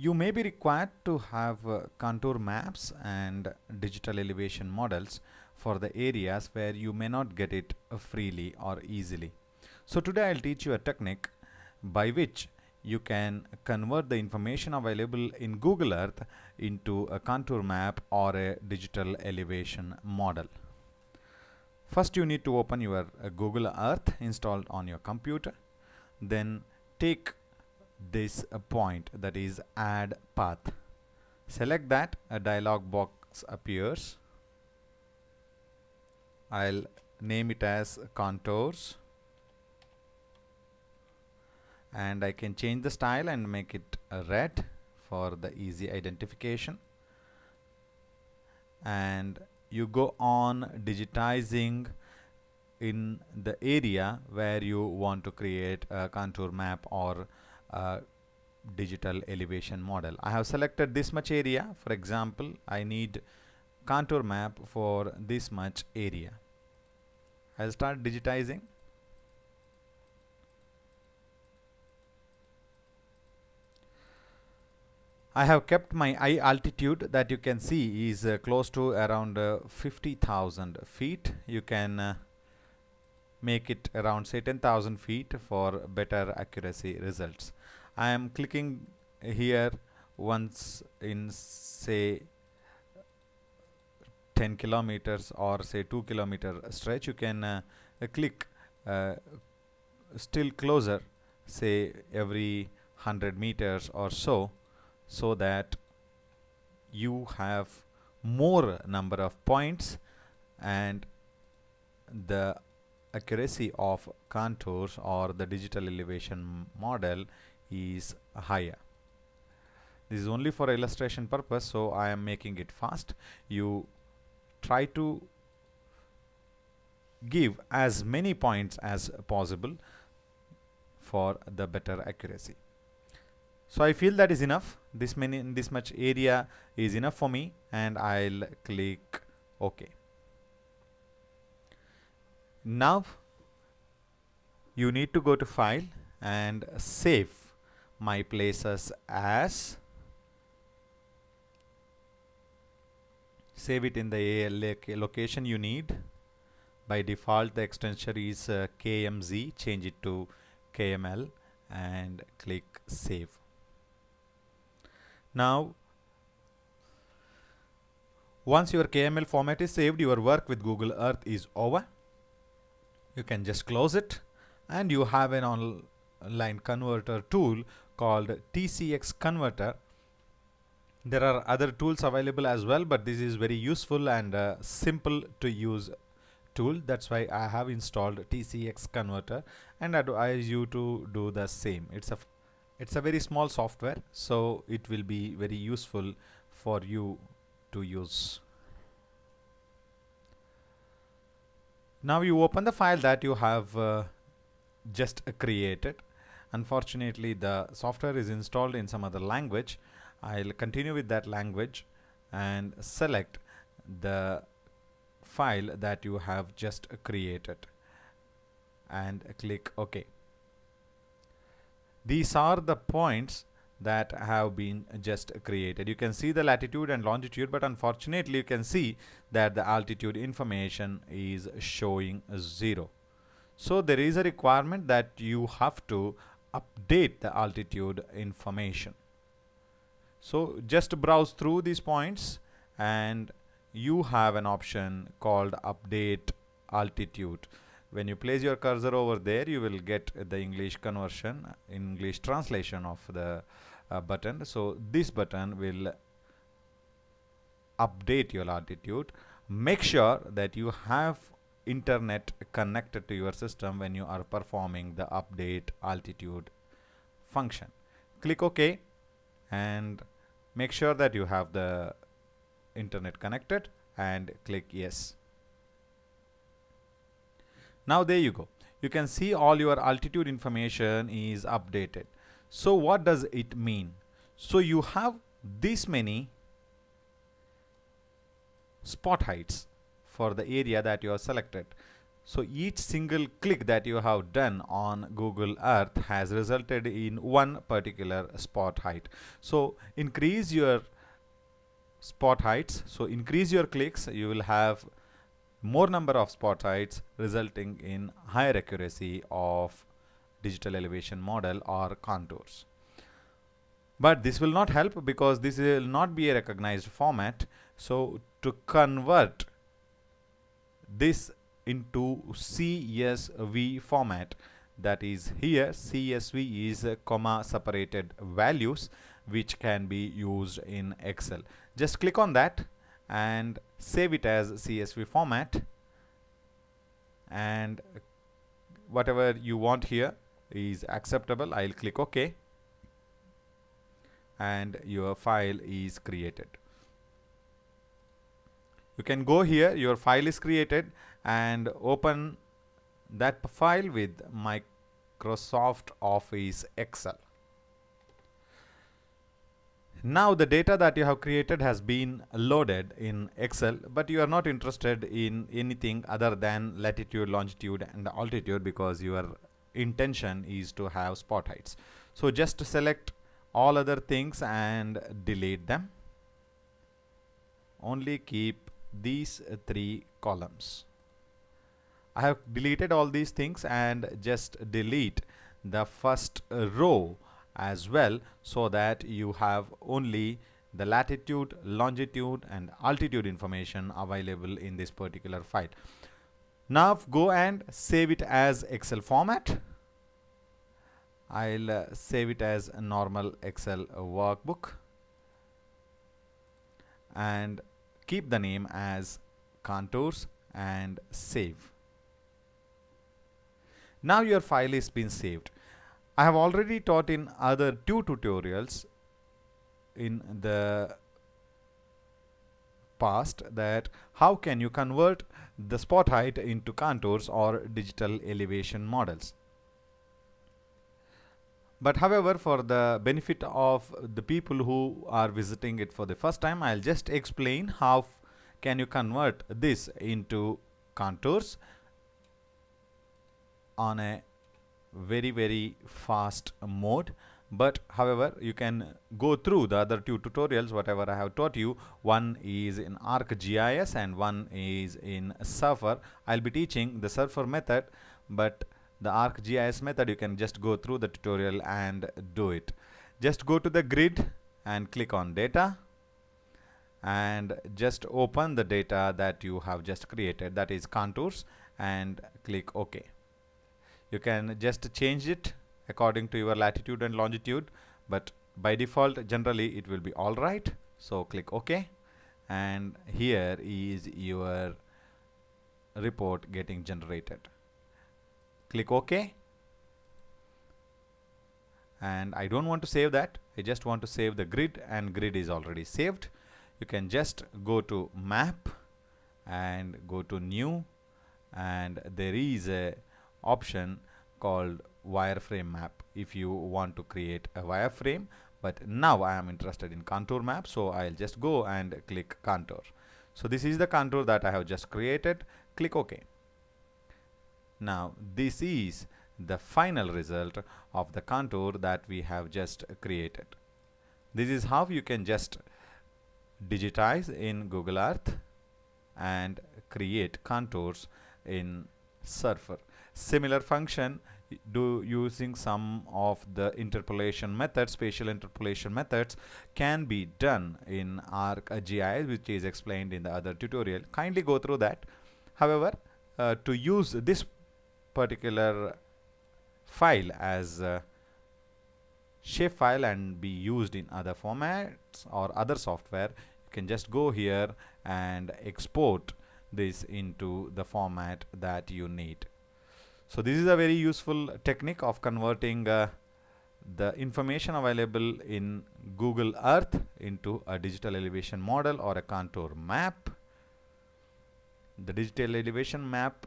You may be required to have contour maps and digital elevation models for the areas where you may not get it freely or easily. So today I'll teach you a technique by which you can convert the information available in Google Earth into a contour map or a digital elevation model. First you need to open your Google Earth installed on your computer. Then take this point, that is add path. Select that, a dialog box appears. I'll name it as contours, and I can change the style and make it red for the easy identification. And you go on digitizing in the area where you want to create a contour map or a digital elevation model. I have selected this much area. For example, I need contour map for this much area. I'll start digitizing. I have kept my eye altitude, that you can see is close to around 50,000 feet. You can make it around say 10,000 feet for better accuracy results. I am clicking here once in say 10 kilometers or say 2 kilometer stretch. You can click still closer, say every 100 meters or so that you have more number of points and the accuracy of contours or the digital elevation model is higher. This is only for illustration purpose, so I am making it fast. You try to give as many points as possible for the better accuracy. So I feel that is enough. This much area is enough for me, and I'll click OK. Now you need to go to File and save my places as. Save it in the location you need. By default the extension is KMZ. Change it to KML and click Save. Now once your KML format is saved, your work with Google Earth is over. You can just close it, and you have an online converter tool called TCX Converter. There are other tools available as well, but this is very useful and simple to use tool. That's why I have installed TCX Converter and advise you to do the same. It's a very small software, so it will be very useful for you to use. Now you open the file that you have just created. Unfortunately, the software is installed in some other language. I'll continue with that language and select the file that you have just created and click OK. These are the points that have been just created. You can see the latitude and longitude, but unfortunately you can see that the altitude information is showing 0. So there is a requirement that you have to update the altitude information. So just browse through these points and you have an option called update altitude. When you place your cursor over there, you will get the English conversion, English translation of the button. So this button will update your altitude. Make sure that you have internet connected to your system when you are performing the update altitude function. Click OK and make sure that you have the internet connected and click yes. Now there you go. You can see all your altitude information is updated. So what does it mean? So you have this many spot heights for the area that you have selected. So each single click that you have done on Google Earth has resulted in one particular spot height. So increase your spot heights. So increase your clicks, you will have more number of spot heights, resulting in higher accuracy of digital elevation model or contours. But this will not help because this will not be a recognized format. So to convert this into CSV format, that is here CSV is comma separated values which can be used in Excel. Just click on that and save it as CSV format, and whatever you want here is acceptable. I'll click OK, and your file is created. You can go here, your file is created, and open that file with Microsoft Office Excel. Now the data that you have created has been loaded in Excel, but you are not interested in anything other than latitude, longitude and altitude because your intention is to have spot heights. So just select all other things and delete them. Only keep these three columns. I have deleted all these things and just delete the first row as well, so that you have only the latitude, longitude and altitude information available in this particular file. Now go and save it as Excel format. I'll save it as a normal Excel workbook and keep the name as contours and save. Now your file is been saved. I have already taught in other two tutorials in the past that how can you convert the spot height into contours or digital elevation models. But however, for the benefit of the people who are visiting it for the first time, I'll just explain how can you convert this into contours on a very fast mode. But however, you can go through the other two tutorials whatever I have taught you. One is in ArcGIS and one is in Surfer. I'll be teaching the Surfer method, but the ArcGIS method you can just go through the tutorial and do it. Just go to the grid and click on data and just open the data that you have just created, that is contours, and click OK. You can just change it according to your latitude and longitude, but by default generally it will be alright. So click OK, and here is your report getting generated. Click OK, and I don't want to save that, I just want to save the grid, and grid is already saved. You can just go to map and go to new, and there is a option called wireframe map if you want to create a wireframe, but now I am interested in contour map, so I'll just go and click contour. So this is the contour that I have just created. Click OK. Now this is the final result of the contour that we have just created. This is how you can just digitize in Google Earth and create contours in Surfer. Similar function do using some of the interpolation methods, spatial interpolation methods, can be done in ArcGIS, which is explained in the other tutorial. Kindly go through that. However, to use this particular file as a shapefile and be used in other formats or other software, you can just go here and export this into the format that you need. So this is a very useful technique of converting the information available in Google Earth into a digital elevation model or a contour map. The digital elevation map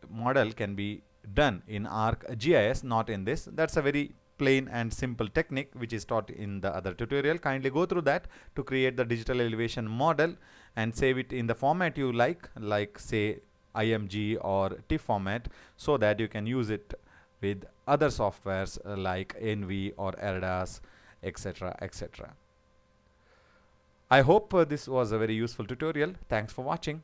model can be done in ArcGIS, not in this. That's a very plain and simple technique which is taught in the other tutorial. Kindly go through that to create the digital elevation model and save it in the format you like say IMG or TIFF format, so that you can use it with other softwares like Envy or Erdas, etc., etc. I hope this was a very useful tutorial. Thanks for watching.